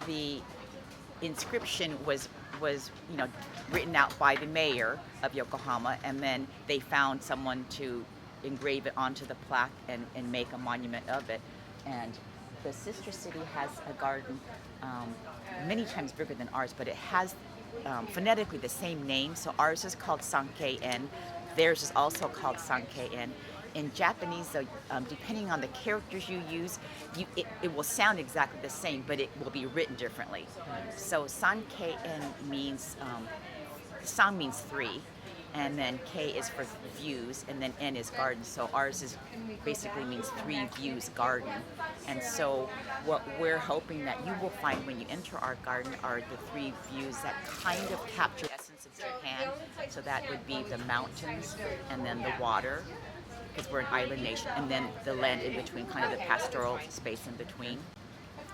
the inscription was written out by the mayor of Yokohama, and then they found someone to engrave it onto the plaque and make a monument of it. And the sister city has a garden many times bigger than ours, but it has phonetically the same name. So ours is called Sankeien. Theirs is also called Sankeien. In Japanese, though, depending on the characters you use, it will sound exactly the same, but it will be written differently. So San-Kei-En means, san means three, and then K is for views, and then N is garden. So ours is basically means three views garden. And so what we're hoping that you will find when you enter our garden are the three views that kind of capture the essence of Japan. So that would be the mountains, and then the water, because we're an island nation, and then the land in between, kind of the pastoral space in between.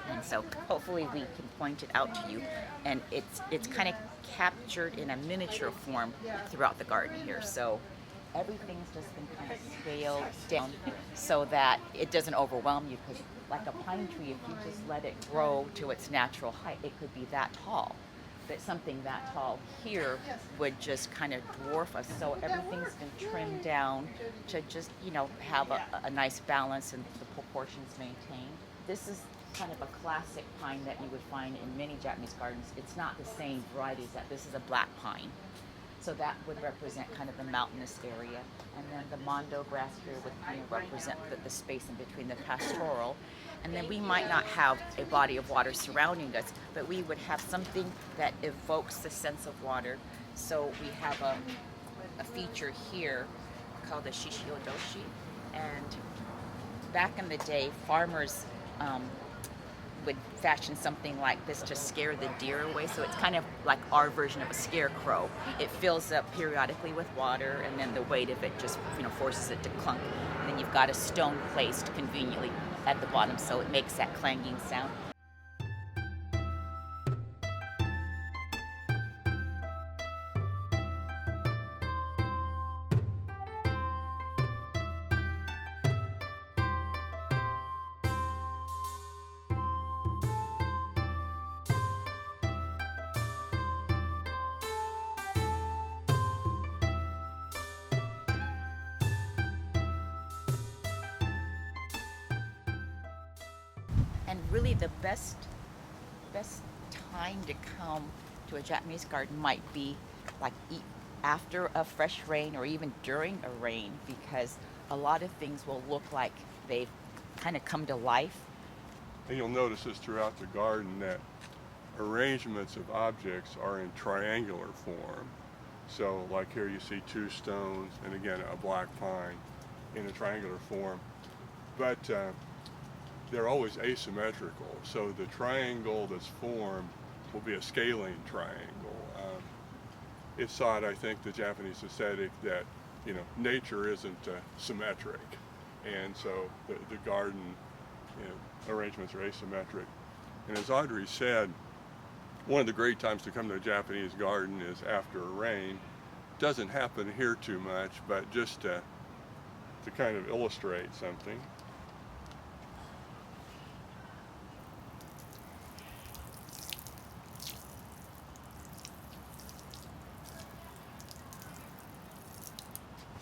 And so hopefully we can point it out to you, and it's kind of captured in a miniature form throughout the garden here. So everything's just been kind of scaled down so that it doesn't overwhelm you, because like a pine tree, if you just let it grow to its natural height, it could be that tall. But something that tall here would just kind of dwarf us. So everything's been trimmed down to just, have a nice balance and the proportions maintained. This is kind of a classic pine that you would find in many Japanese gardens. It's not the same variety as that. This is a black pine. So that would represent kind of the mountainous area. And then the mondo grass here would kind of represent the space in between the pastoral. And then we might not have a body of water surrounding us, but we would have something that evokes the sense of water. So we have a feature here called the shishiodoshi. And back in the day, farmers would fashion something like this to scare the deer away. So it's kind of like our version of a scarecrow. It fills up periodically with water, and then the weight of it just forces it to clunk. And then you've got a stone placed conveniently at the bottom, so it makes that clanging sound. And really the best time to come to a Japanese garden might be like after a fresh rain or even during a rain, because a lot of things will look like they've kind of come to life. And you'll notice this throughout the garden, that arrangements of objects are in triangular form. So like here you see two stones, and again a black pine in a triangular form. But they're always asymmetrical, so the triangle that's formed will be a scaling triangle. It's thought, I think, the Japanese aesthetic that nature isn't symmetric, and so the garden arrangements are asymmetric. And as Audrey said, one of the great times to come to a Japanese garden is after a rain. Doesn't happen here too much, but just to kind of illustrate something.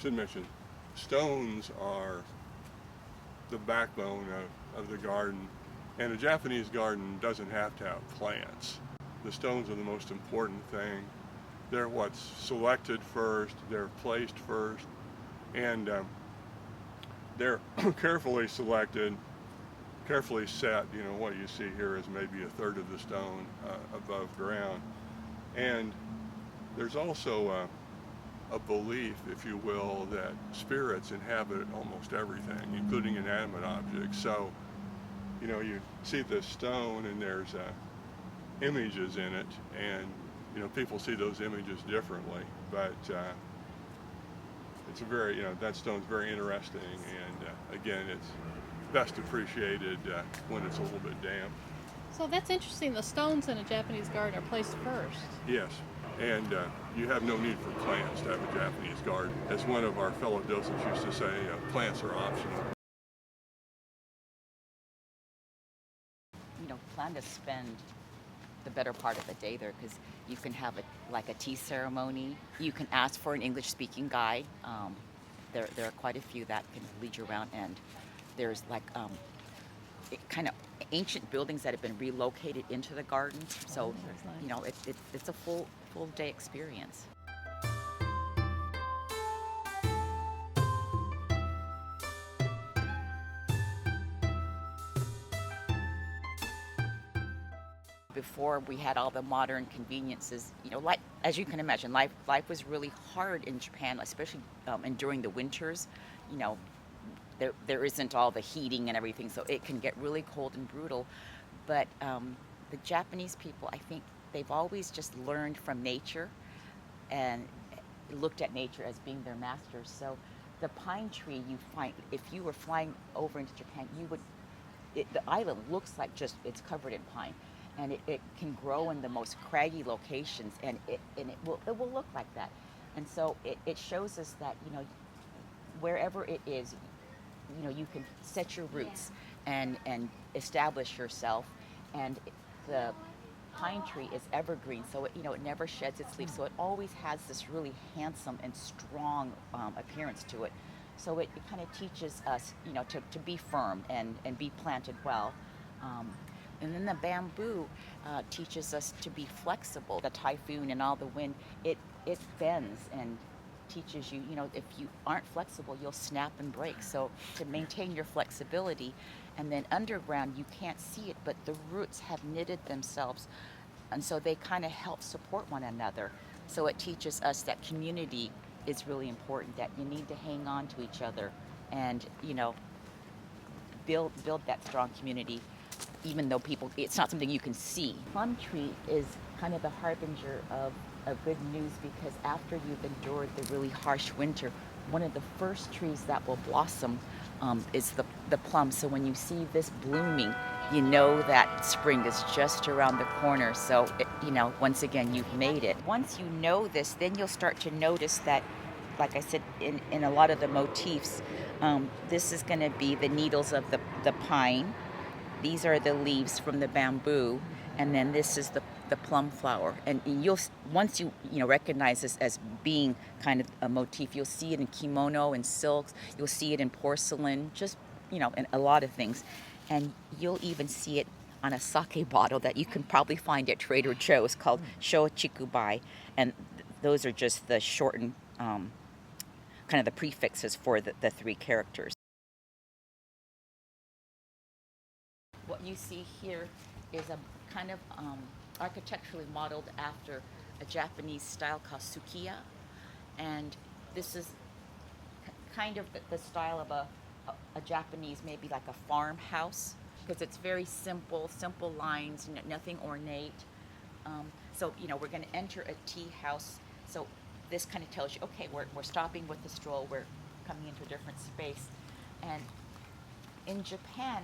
Should mention, stones are the backbone of the garden, and a Japanese garden doesn't have to have plants. The stones are the most important thing. They're what's selected first, they're placed first, and they're carefully selected, carefully set. What you see here is maybe a third of the stone above ground. And there's also a belief, if you will, that spirits inhabit almost everything, including inanimate objects. So, you see this stone and there's images in it, and people see those images differently. But it's a very, that stone's very interesting, and again, it's best appreciated when it's a little bit damp. So that's interesting. The stones in a Japanese garden are placed first. Yes. And you have no need for plants to have a Japanese garden. As one of our fellow docents used to say, plants are optional. Plan to spend the better part of the day there because you can have a tea ceremony. You can ask for an English-speaking guide. There are quite a few that can lead you around, and there's kind of ancient buildings that have been relocated into the garden. So, That's nice. it's a full day experience. Before we had all the modern conveniences, like as you can imagine, life was really hard in Japan, especially and during the winters. You know, there isn't all the heating and everything, so it can get really cold and brutal. But the Japanese people, I think, they've always just learned from nature and looked at nature as being their masters. So the pine tree you find, if you were flying over into Japan, the island looks like just it's covered in pine. And it can grow in the most craggy locations, and it will look like that. And so it shows us that, wherever it is, you can set your roots and establish yourself. And the pine tree is evergreen, so it never sheds its leaves. So it always has this really handsome and strong appearance to it. So it kind of teaches us, to be firm and be planted well. And then the bamboo teaches us to be flexible. The typhoon and all the wind, it bends and teaches you, if you aren't flexible, you'll snap and break. So to maintain your flexibility, and then underground, you can't see it, but the roots have knitted themselves, and so they kind of help support one another. So it teaches us that community is really important, that you need to hang on to each other and, build that strong community. Even though it's not something you can see. Plum tree is kind of the harbinger of good news, because after you've endured the really harsh winter, one of the first trees that will blossom is the plum. So when you see this blooming, you know that spring is just around the corner. So, once again, you've made it. Once you know this, then you'll start to notice that, like I said, in a lot of the motifs, this is going to be the needles of the pine. These are the leaves from the bamboo, and then this is the plum flower. And once you recognize this as being kind of a motif, you'll see it in kimono and silks. You'll see it in porcelain, just in a lot of things, and you'll even see it on a sake bottle that you can probably find at Trader Joe's called shochikubai, and those are just the shortened kind of the prefixes for the three characters. What you see here is a kind of architecturally modeled after a Japanese style called sukiya, and this is kind of the style of a Japanese, maybe like a farmhouse, because it's very simple lines, nothing ornate. So we're going to enter a tea house. So this kind of tells you, okay, we're stopping with the stroll, we're coming into a different space. And in Japan,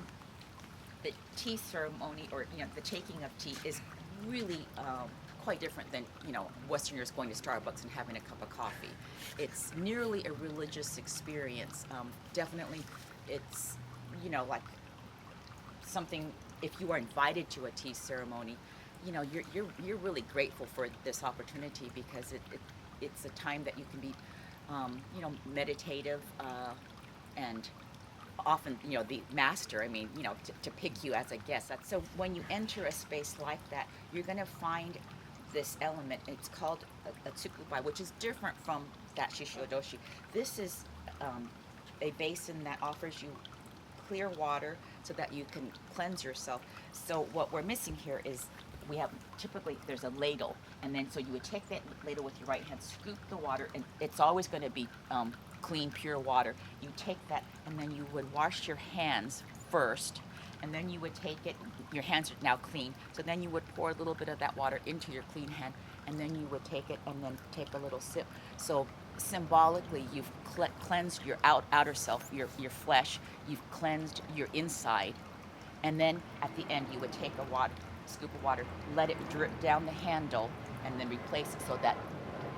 the tea ceremony, or the taking of tea, is really quite different than Westerners going to Starbucks and having a cup of coffee. It's nearly a religious experience. Definitely, it's like something. If you are invited to a tea ceremony, you're really grateful for this opportunity, because it's a time that you can be meditative and often, the master, to pick you as a guest. So when you enter a space like that, you're going to find this element. It's called a tsukubai, which is different from that shishiodoshi. This is a basin that offers you clear water so that you can cleanse yourself. So what we're missing here is typically there's a ladle, and then so you would take that ladle with your right hand, scoop the water, and it's always going to be clean, pure water. You take that, and then you would wash your hands first, and then you would take it, your hands are now clean, so then you would pour a little bit of that water into your clean hand, and then you would take it and then take a little sip. So symbolically, you've cleansed your outer self, your flesh, you've cleansed your inside, and then at the end you would take a scoop of water, let it drip down the handle, and then replace it, so that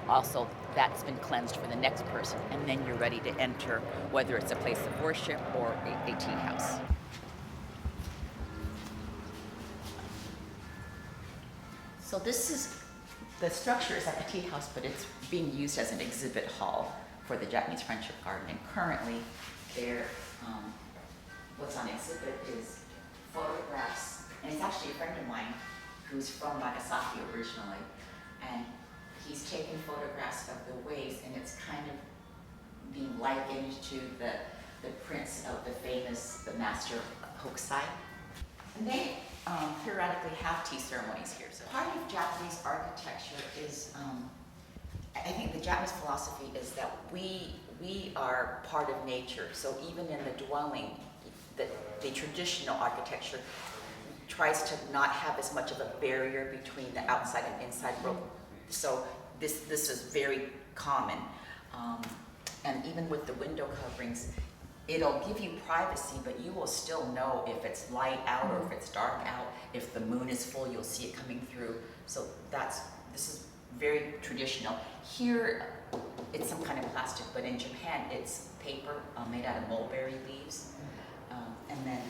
also that's been cleansed for the next person, and then you're ready to enter, whether it's a place of worship or a tea house. So this is, the structure is like a tea house, but it's being used as an exhibit hall for the Japanese Friendship Garden. And currently, there, what's on exhibit is photographs, and it's actually a friend of mine who's from Nagasaki originally, and he's taken photographs of the waves, and it's kind of being likened to the prints of the famous, the master Hokusai. And they periodically have tea ceremonies here. So part of Japanese architecture is, I think the Japanese philosophy is that we are part of nature. So even in the dwelling, the traditional architecture tries to not have as much of a barrier between the outside and inside world. So this is very common. And even with the window coverings, it'll give you privacy, but you will still know if it's light out or if it's dark out. If the moon is full, you'll see it coming through. So this is very traditional. Here, it's some kind of plastic, but in Japan, it's paper made out of mulberry leaves. And then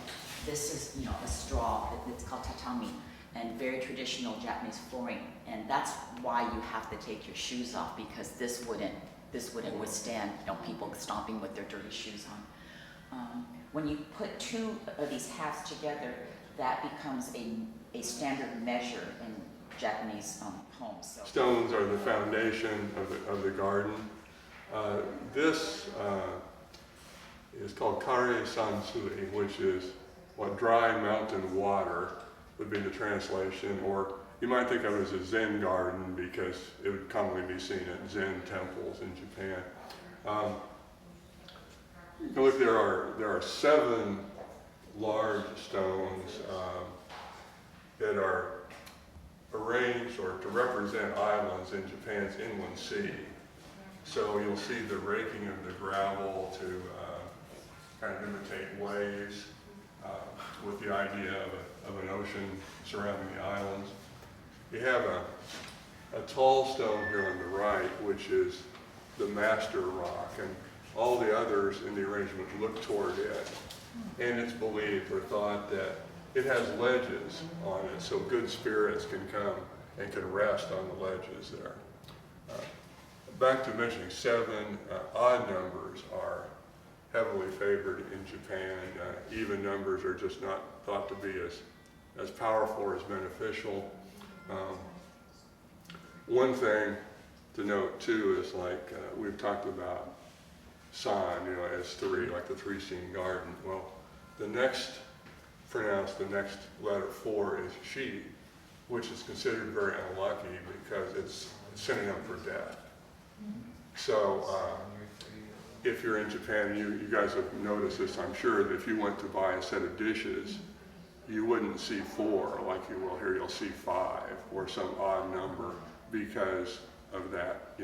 this is, a straw. It's called tatami, and very traditional Japanese flooring. And that's why you have to take your shoes off, because this wouldn't withstand, people stomping with their dirty shoes on. When you put two of these halves together, that becomes a standard measure in Japanese homes. So. Stones are the foundation of the garden. This is called kare sansui, which is what dry mountain water would be the translation, or you might think of it as a Zen garden because it would commonly be seen at Zen temples in Japan. You can look, there are 7 large stones that are arranged or to represent islands in Japan's inland sea. So you'll see the raking of the gravel to kind of imitate waves with the idea of an ocean surrounding the islands. You have a tall stone here on the right, which is the master rock, and all the others in the arrangement look toward it. And it's believed or thought that it has ledges on it, so good spirits can come and can rest on the ledges there. Back to mentioning 7, odd numbers are heavily favored in Japan. Even numbers are just not thought to be as powerful or as beneficial. One thing to note too is like we've talked about San, as 3, like the 3-scene garden. Well, the next letter 4 is Shi, which is considered very unlucky because it's sending up for death. So if you're in Japan, you guys have noticed this, I'm sure, that if you went to buy a set of dishes, you wouldn't see 4 like you will here. You'll see 5 or some odd number because of that,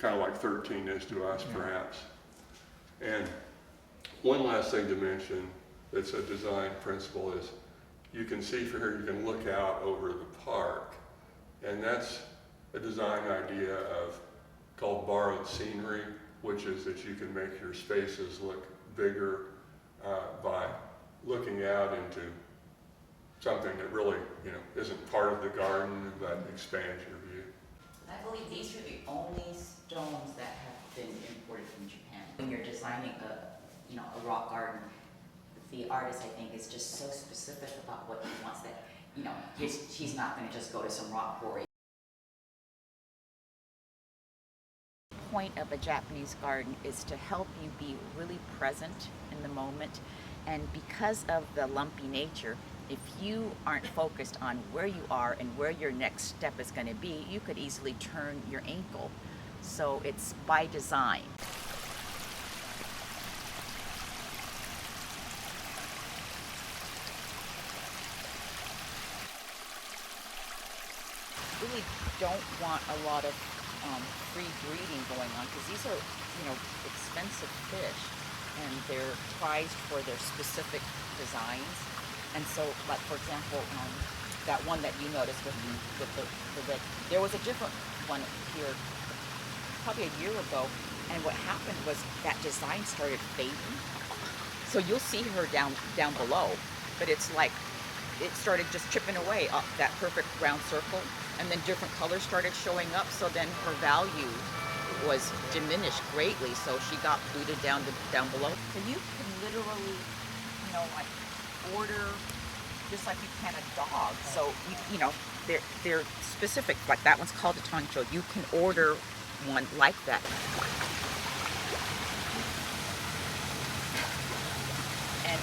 kind of like 13 is to us perhaps. And one last thing to mention that's a design principle is you can see from here, you can look out over the park, and that's a design idea called borrowed scenery, which is that you can make your spaces look bigger by looking out into something that really, isn't part of the garden, but expands your view. I believe these are the only stones that have been imported from Japan. When you're designing a rock garden, the artist, I think, is just so specific about what he wants that, he's not going to just go to some rock quarry. The point of a Japanese garden is to help you be really present in the moment, and because of the lumpy nature, if you aren't focused on where you are and where your next step is going to be, you could easily turn your ankle. So it's by design. Really don't want a lot of free breeding going on, because these are, expensive fish, and they're prized for their specific designs. And so, like for example, that one that you noticed with the red, there was a different one here probably a year ago, and what happened was that design started fading. So you'll see her down below, but it's like it started just chipping away up that perfect round circle, and then different colors started showing up. So then her value was diminished greatly. So she got booted down below. So you can literally, like order just like you can a dog. So they're specific. Like that one's called a tancho. You can order one like that. And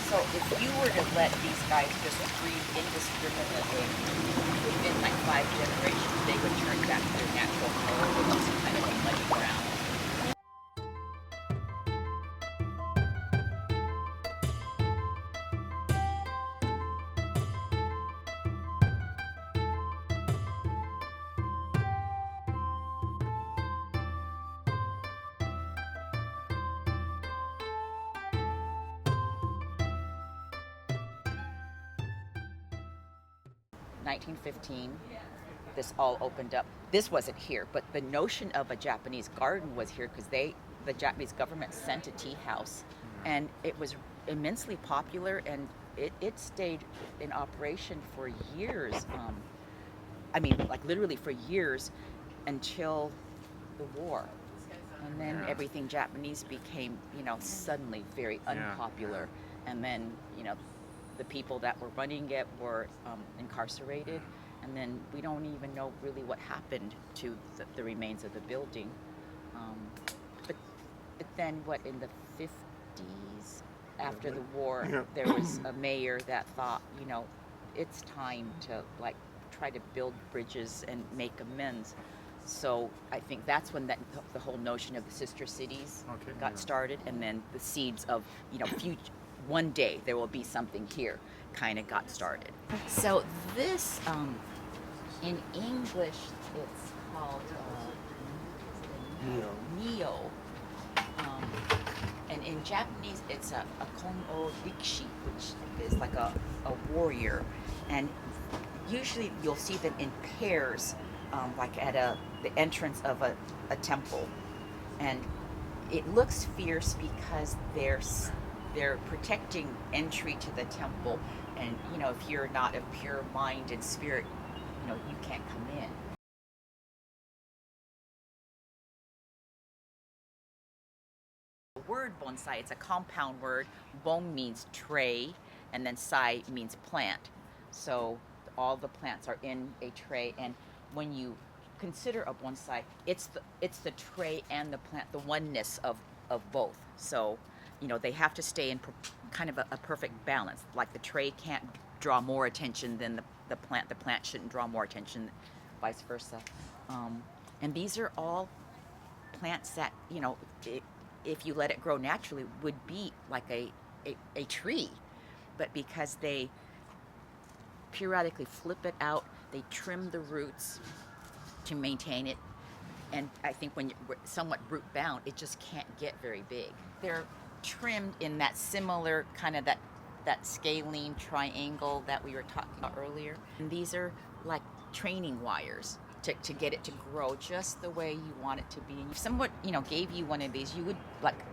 so if you were to let these guys just breed indiscriminately, within like 5 generations, they would turn back to their natural color, which is kind of a muddy brown. In 1915, this all opened up. This wasn't here, but the notion of a Japanese garden was here because the Japanese government sent a tea house, and it was immensely popular, and it stayed in operation for years. Like literally for years until the war. And then everything Japanese became, suddenly very unpopular. And then, the people that were running it were incarcerated, and then we don't even know really what happened to the remains of the building. But then in the 50s, after the war, there was a mayor that thought, it's time to try to build bridges and make amends. So I think that's when the whole notion of the sister cities got started, and then the seeds of, future, one day there will be something here kind of got started. So this, in English, it's called Neo. And in Japanese, it's a Kono Rikshi, which is like a warrior. And usually you'll see them in pairs, like at the entrance of a temple. And it looks fierce because they're protecting entry to the temple, and if you're not of pure mind and spirit, you can't come in. The word bonsai, it's a compound word. Bon means tray, and then sai means plant. So all the plants are in a tray, and when you consider a bonsai, it's the tray and the plant, the oneness of both. So they have to stay in kind of a perfect balance. Like the tray can't draw more attention than the plant. The plant shouldn't draw more attention, vice versa. And these are all plants that, if you let it grow naturally, would be like a tree. But because they periodically flip it out, they trim the roots to maintain it. And I think when you're somewhat root bound, it just can't get very big. They're trimmed in that similar kind of that scalene triangle that we were talking about earlier. And these are like training wires to get it to grow just the way you want it to be. And if someone gave you one of these, you would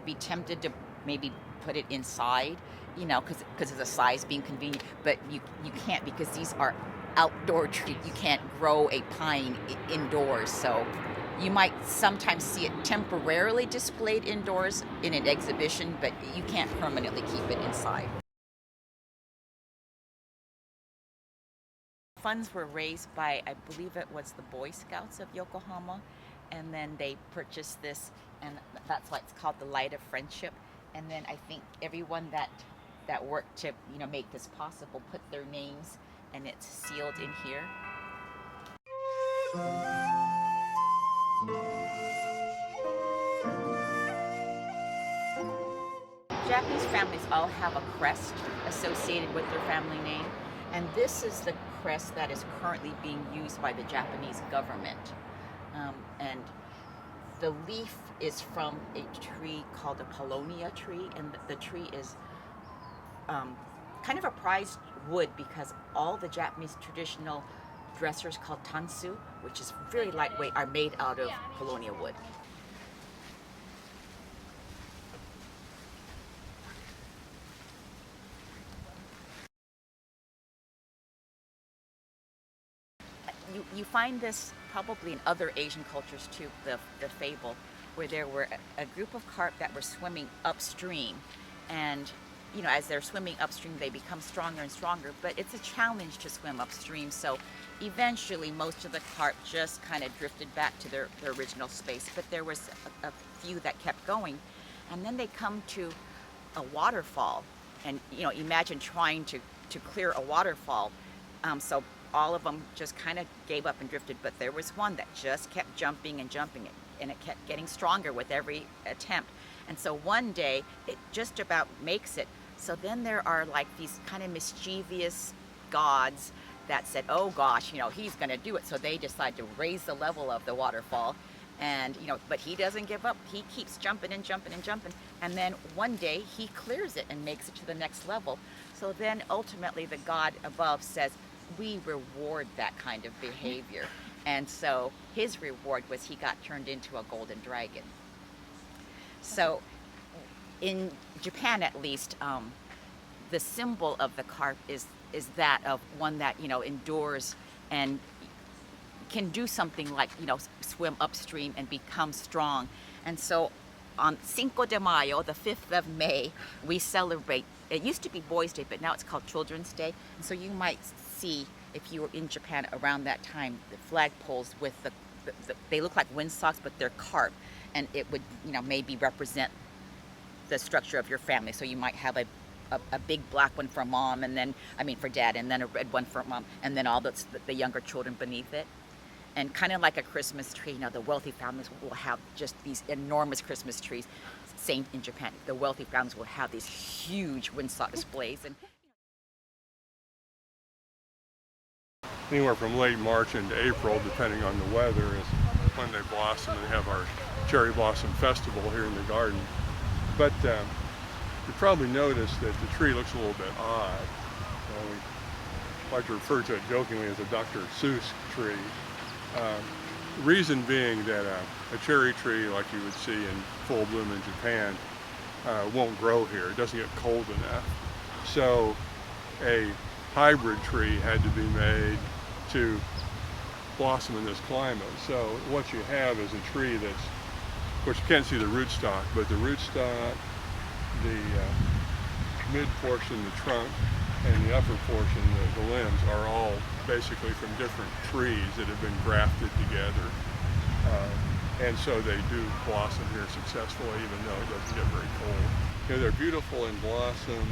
be tempted to maybe put it inside, because of the size being convenient. But you can't, because these are outdoor trees. You can't grow a pine indoors. So you might sometimes see it temporarily displayed indoors in an exhibition, but you can't permanently keep it inside. Funds were raised by, I believe it was the Boy Scouts of Yokohama, and then they purchased this, and that's why it's called the Light of Friendship. And then I think everyone that worked to make this possible put their names, and it's sealed in here. Japanese families all have a crest associated with their family name, and this is the crest that is currently being used by the Japanese government. And the leaf is from a tree called a paulownia tree, and the tree is kind of a prized wood because all the Japanese traditional dressers called tansu, which is very lightweight, are made out of paulownia wood. you find this probably in other Asian cultures too, the fable, where there were a group of carp that were swimming upstream, and as they're swimming upstream, they become stronger and stronger, but it's a challenge to swim upstream, so eventually most of the carp just kind of drifted back to their original space, but there was a few that kept going, and then they come to a waterfall, and imagine trying to clear a waterfall, so all of them just kind of gave up and drifted, but there was one that just kept jumping and jumping, and it kept getting stronger with every attempt. And so one day it just about makes it. So then there are like these kind of mischievous gods that said, oh gosh, he's going to do it. So they decide to raise the level of the waterfall, and but he doesn't give up. He keeps jumping and jumping and jumping, and then one day he clears it and makes it to the next level. So then ultimately the god above says, we reward that kind of behavior. And so his reward was he got turned into a golden dragon. So in Japan, at least, the symbol of the carp is that of one that endures and can do something like swim upstream and become strong. And so on Cinco de Mayo, the 5th of May, we celebrate. It used to be Boys' Day, but now it's called Children's Day. And so you might see, if you were in Japan around that time, the flagpoles with they look like windsocks, but they're carp, and it would maybe represent the structure of your family. So you might have a big black one for mom, and then for dad, and then a red one for mom, and then all the younger children beneath it. And kind of like a Christmas tree, the wealthy families will have just these enormous Christmas trees. Same in Japan. The wealthy families will have these huge windsock displays. And anywhere from late March into April, depending on the weather, is when they blossom and have our cherry blossom festival here in the garden. But you probably noticed that the tree looks a little bit odd. We like to refer to it jokingly as a Dr. Seuss tree. The reason being that a cherry tree like you would see in full bloom in Japan won't grow here. It doesn't get cold enough. So a hybrid tree had to be made to blossom in this climate. So what you have is a tree that's, of course you can't see the rootstock, but the rootstock, the mid portion, the trunk, and the upper portion, the limbs, are all basically from different trees that have been grafted together. And so they do blossom here successfully, even though it doesn't get very cold. They're beautiful in blossom,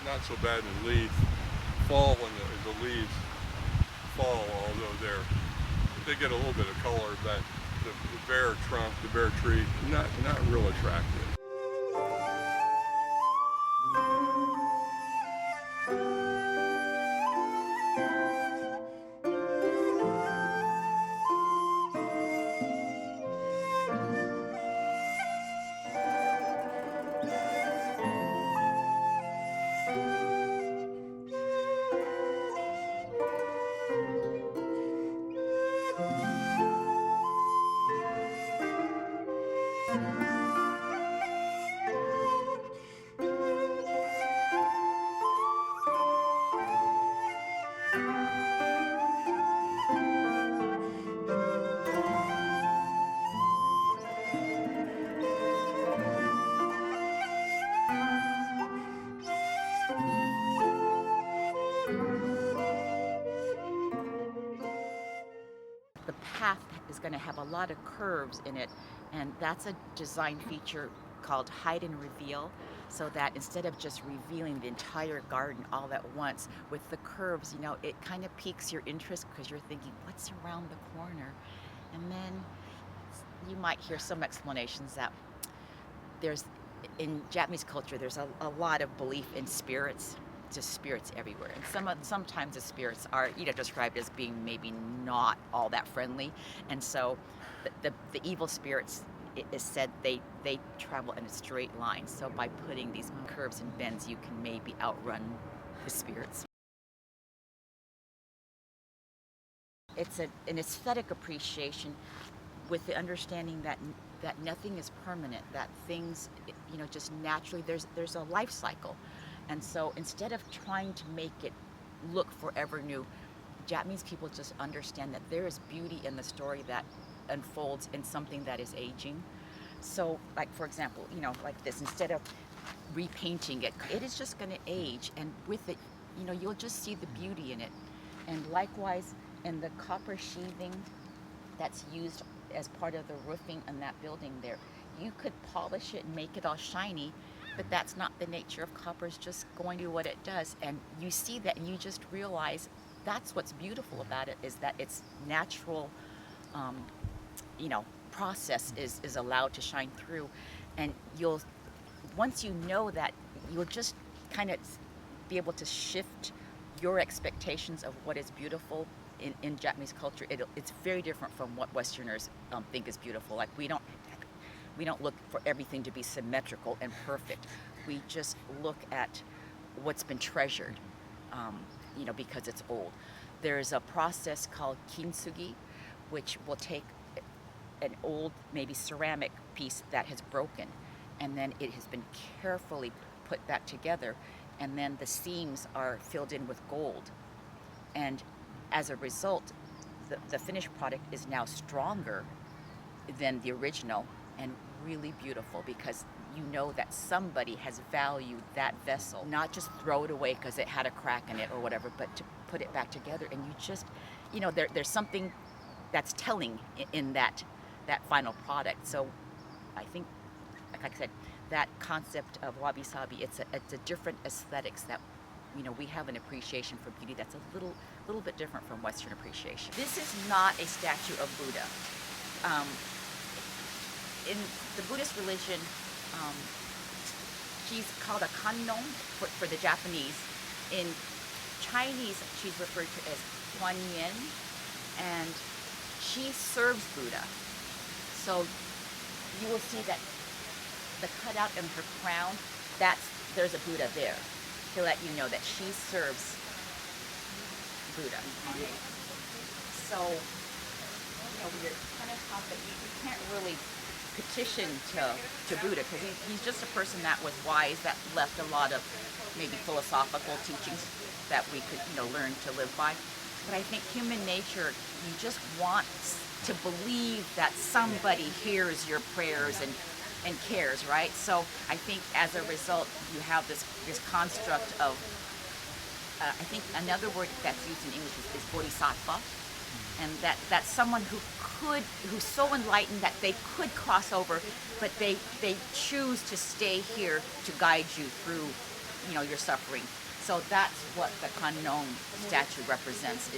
not so bad in leaf. Fall, when the leaves fall, although they get a little bit of color, but the bare trunk, the bare tree, not real attractive. the path is going to have a lot of curves in it, and that's a design feature called hide and reveal, so that instead of just revealing the entire garden all at once with the curves, you know, it kind of piques your interest because you're thinking, what's around the corner? And then you might hear some explanations that in Japanese culture, there's a lot of belief in spirits, just spirits everywhere. And sometimes the spirits are, described as being maybe not all that friendly. And so the evil spirits, it is said they travel in a straight line. So by putting these curves and bends, you can maybe outrun the spirits. It's an aesthetic appreciation with the understanding that nothing is permanent, that things, just naturally, there's a life cycle. And so instead of trying to make it look forever new, Japanese people just understand that there is beauty in the story that unfolds in something that is aging. So, like for example, you know, like this, instead of repainting it, it is just going to age, and with it, you know, you'll just see the beauty in it. And likewise, in the copper sheathing that's used as part of the roofing in that building there, you could polish it and make it all shiny, but that's not the nature of copper. It's just going to do what it does. And you see that and you just realize that's what's beautiful about it, is that its natural, you know, process is allowed to shine through. And you'll, once you know that, you'll just kind of be able to shift your expectations of what is beautiful in Japanese culture. It's very different from what Westerners think is beautiful. Like we don't look for everything to be symmetrical and perfect. We just look at what's been treasured, you know, because it's old. There's a process called kintsugi, which will take an old, maybe ceramic piece that has broken, and then it has been carefully put back together, and then the seams are filled in with gold. And as a result, the finished product is now stronger than the original and really beautiful, because you know that somebody has valued that vessel, not just throw it away because it had a crack in it or whatever, but to put it back together. And you just, you know, there's something that's telling in that final product. So I think, like I said, that concept of wabi-sabi, it's a different aesthetics that, you know, we have an appreciation for beauty that's a little bit different from Western appreciation. This is not a statue of Buddha. In the Buddhist religion, she's called a Kannon for the Japanese. In Chinese, she's referred to as Kuan Yin, and she serves Buddha. So you will see that the cutout in her crown, there's a Buddha there to let you know that she serves Buddha. So, you know, we're kind of taught that you can't really petition to Buddha, because he's just a person that was wise, that left a lot of maybe philosophical teachings that we could, you know, learn to live by. But I think human nature, you just want to believe that somebody hears your prayers and cares, right? So I think as a result, you have this construct of, I think another word that's used in English is bodhisattva, and that's someone who's so enlightened that they could cross over, but they choose to stay here to guide you through, you know, your suffering. So that's what the Kannon statue represents.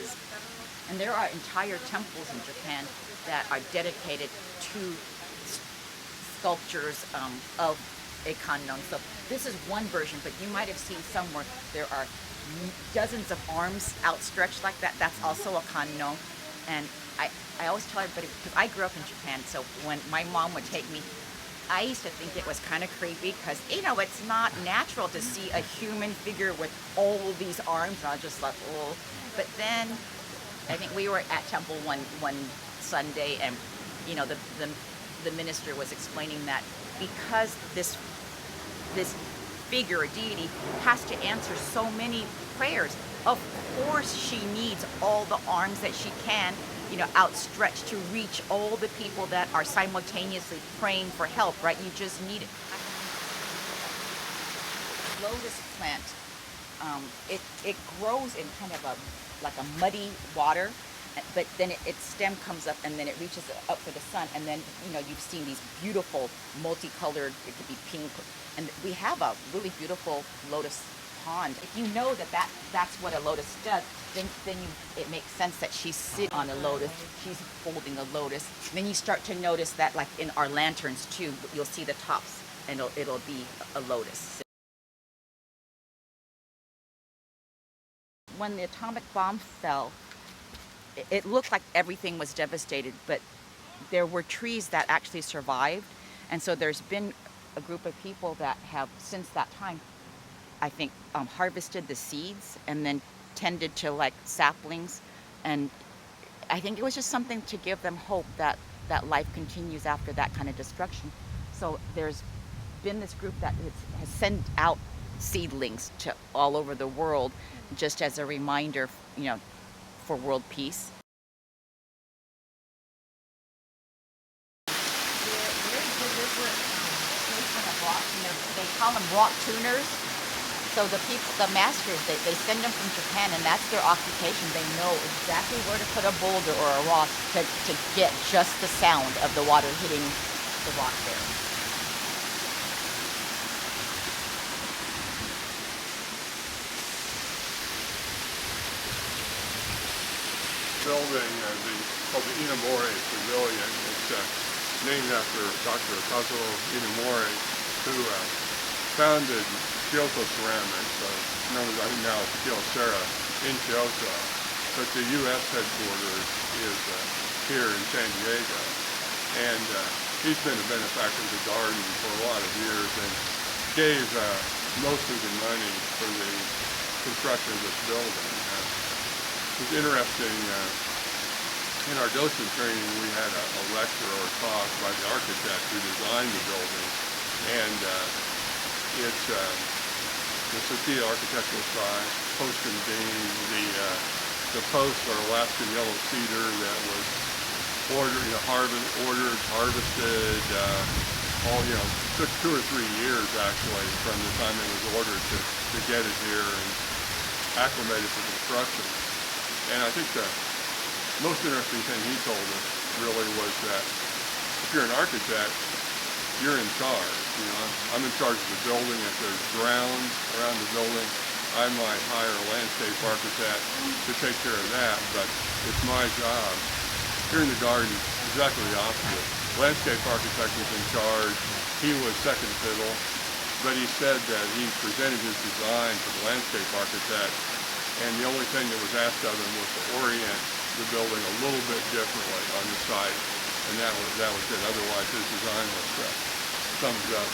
And there are entire temples in Japan that are dedicated to sculptures of a Kannon. So this is one version, but you might have seen somewhere there are dozens of arms outstretched like that. That's also a Kannon. And I always tell everybody, because I grew up in Japan, so when my mom would take me, I used to think it was kind of creepy, because, you know, it's not natural to see a human figure with all these arms, and I was just like, oh. But then I think we were at temple one Sunday, and, you know, the minister was explaining that because this figure or deity has to answer so many prayers, of course she needs all the arms that she can, you know, outstretched to reach all the people that are simultaneously praying for help, right? You just need it. Lotus plant, it grows in kind of like a muddy water, but then its stem comes up and then it reaches up for the sun, and then, you know, you've seen these beautiful multicolored, it could be pink, and we have a really beautiful lotus pond. If you know that's what a lotus does, then it makes sense that she's sitting on a lotus, she's holding a lotus. Then you start to notice that, like in our lanterns too, you'll see the tops, and it'll be a lotus. When the atomic bomb fell, it looked like everything was devastated, but there were trees that actually survived. And so there's been a group of people that have, since that time, I think, harvested the seeds and then tended to like saplings. And I think it was just something to give them hope that life continues after that kind of destruction. So there's been this group that has sent out seedlings to all over the world, just as a reminder, you know, for world peace. They're very deliberate placement of rocks, and they call them rock tuners. So the masters, they send them from Japan, and that's their occupation. They know exactly where to put a boulder or a rock to get just the sound of the water hitting the rock there. Building called the Inamori Pavilion. It's named after Dr. Takeo Uesugi, who founded Kyoto Ceramics, known as I think now as Kyocera, in Kyoto. But the U.S. headquarters is here in San Diego, and he's been a benefactor of the garden for a lot of years and gave most of the money for the construction of this building. It was interesting, in our docent training we had a lecture or a talk by the architect who designed the building, and it's the Sakita architectural style, post and beam. The posts are Alaskan yellow cedar that was ordered, harvested, took 2 or 3 years actually from the time it was ordered to get it here and acclimated for construction. And I think the most interesting thing he told us really was that if you're an architect, you're in charge. I'm in charge of the building. If there's ground around the building, I might hire a landscape architect to take care of that, but it's my job. Here in the garden, exactly the opposite. Landscape architect was in charge. He was second fiddle, but he said that he presented his design to the landscape architect, and the only thing that was asked of him was to orient the building a little bit differently on the site, and that was it. Otherwise, his design was thumbs up.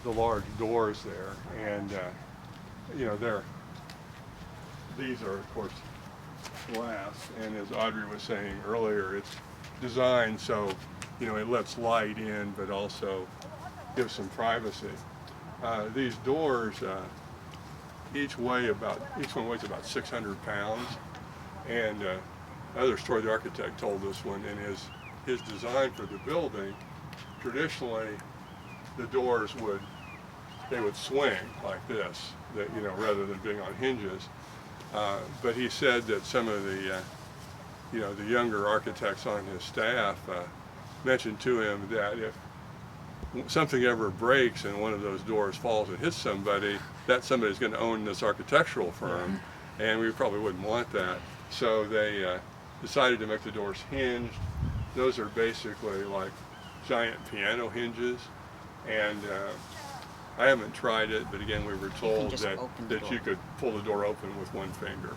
The large doors there, and these are of course glass, and as Audrey was saying earlier, it's designed so it lets light in but also gives some privacy. These doors each one weighs about 600 pounds, and another story the architect told this one in his design for the building. Traditionally the doors would swing like this, rather than being on hinges. But he said that some of the the younger architects on his staff mentioned to him that if something ever breaks and one of those doors falls and hits somebody, that somebody's going to own this architectural firm, and we probably wouldn't want that. So they decided to make the doors hinged. Those are basically like giant piano hinges, and I haven't tried it, but again, we were told that you could pull the door open with one finger.